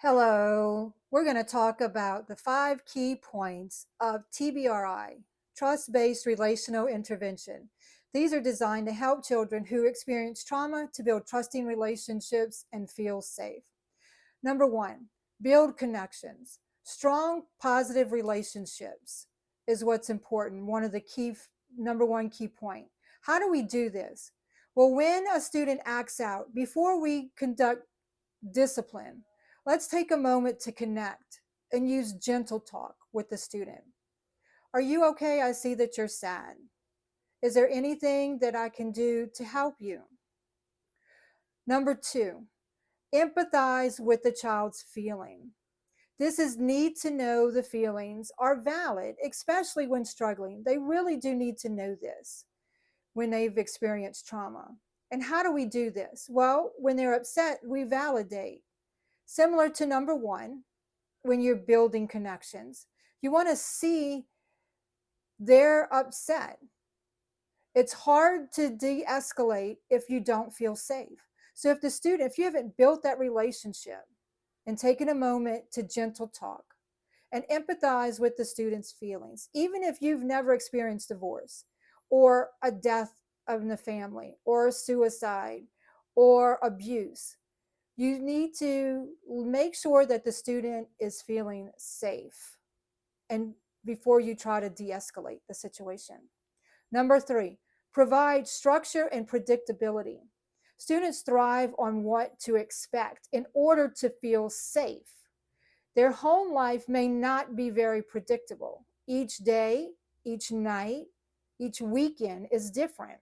Hello, we're going to talk about the 5 key points of TBRI, Trust-Based Relational Intervention. These are designed to help children who experience trauma to build trusting relationships and feel safe. Number 1, build connections. Strong, positive relationships is what's important, number 1 key point. How do we do this? Well, when a student acts out, before we conduct discipline, let's take a moment to connect and use gentle talk with the student. Are you okay? I see that you're sad. Is there anything that I can do to help you? Number 2, empathize with the child's feeling. This is need to know the feelings are valid, especially when struggling. They really do need to know this when they've experienced trauma. And how do we do this? Well, when they're upset, we validate. Similar to number 1, when you're building connections, you want to see they're upset. It's hard to de-escalate if you don't feel safe. So if you haven't built that relationship and taken a moment to gentle talk and empathize with the student's feelings, even if you've never experienced divorce or a death in the family or a suicide or abuse, you need to make sure that the student is feeling safe and before you try to de-escalate the situation. Number 3, provide structure and predictability. Students thrive on what to expect in order to feel safe. Their home life may not be very predictable. Each day, each night, each weekend is different.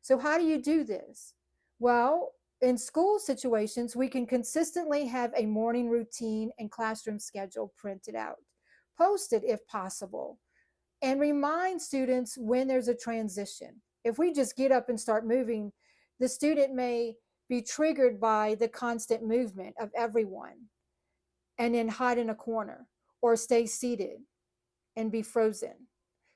So how do you do this? Well, in school situations, we can consistently have a morning routine and classroom schedule printed out, posted if possible, and remind students when there's a transition. If we just get up and start moving, the student may be triggered by the constant movement of everyone and then hide in a corner or stay seated and be frozen.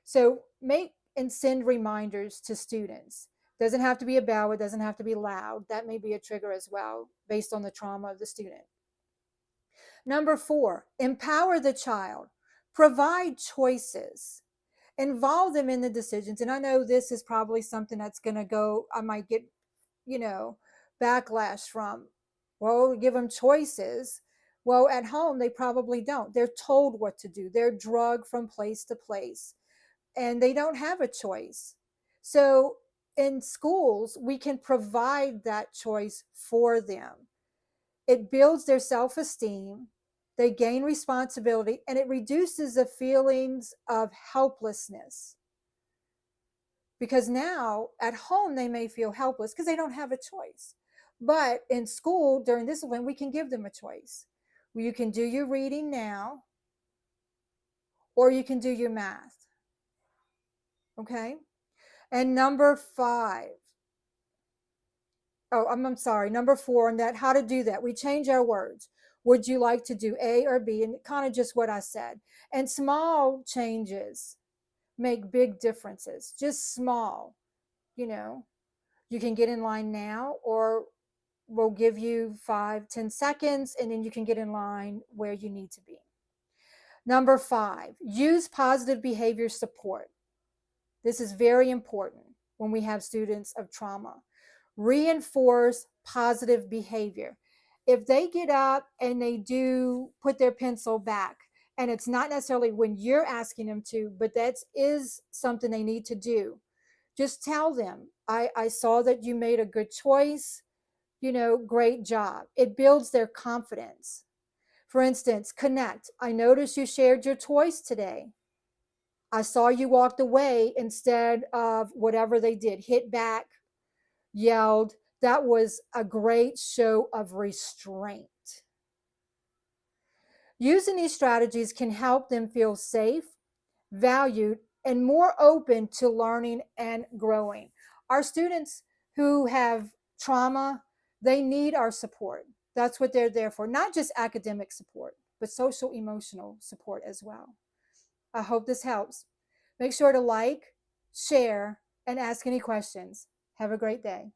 So make and send reminders to students. Doesn't have to be a bell, it doesn't have to be loud. That may be a trigger as well based on the trauma of the student. Number 4, empower the child. Provide choices. Involve them in the decisions. And I know this is probably something that's going to I might get, backlash from. Well, give them choices. Well, at home, they probably don't. They're told what to do. They're drugged from place to place and they don't have a choice. So in schools, we can provide that choice for them. It builds their self-esteem, they gain responsibility, and it reduces the feelings of helplessness. Because now at home, they may feel helpless because they don't have a choice. But in school, during discipline, we can give them a choice. You can do your reading now, or you can do your math. Okay? And number 5, I'm sorry, number 4, and that how to do that. We change our words. Would you like to do A or B? And kind of just what I said. And small changes make big differences. Just small, You can get in line now, or we'll give you 5-10 seconds, and then you can get in line where you need to be. Number 5, use positive behavior support. This is very important when we have students of trauma. Reinforce positive behavior. If they get up and they do put their pencil back, and it's not necessarily when you're asking them to, but that is something they need to do, just tell them, I saw that you made a good choice, great job. It builds their confidence. For instance, connect. I noticed you shared your toys today. I saw you walked away instead of whatever they did, hit back, yelled. That was a great show of restraint. Using these strategies can help them feel safe, valued, and more open to learning and growing. Our students who have trauma, they need our support. That's what they're there for, not just academic support, but social emotional support as well. I hope this helps. Make sure to like, share, and ask any questions. Have a great day.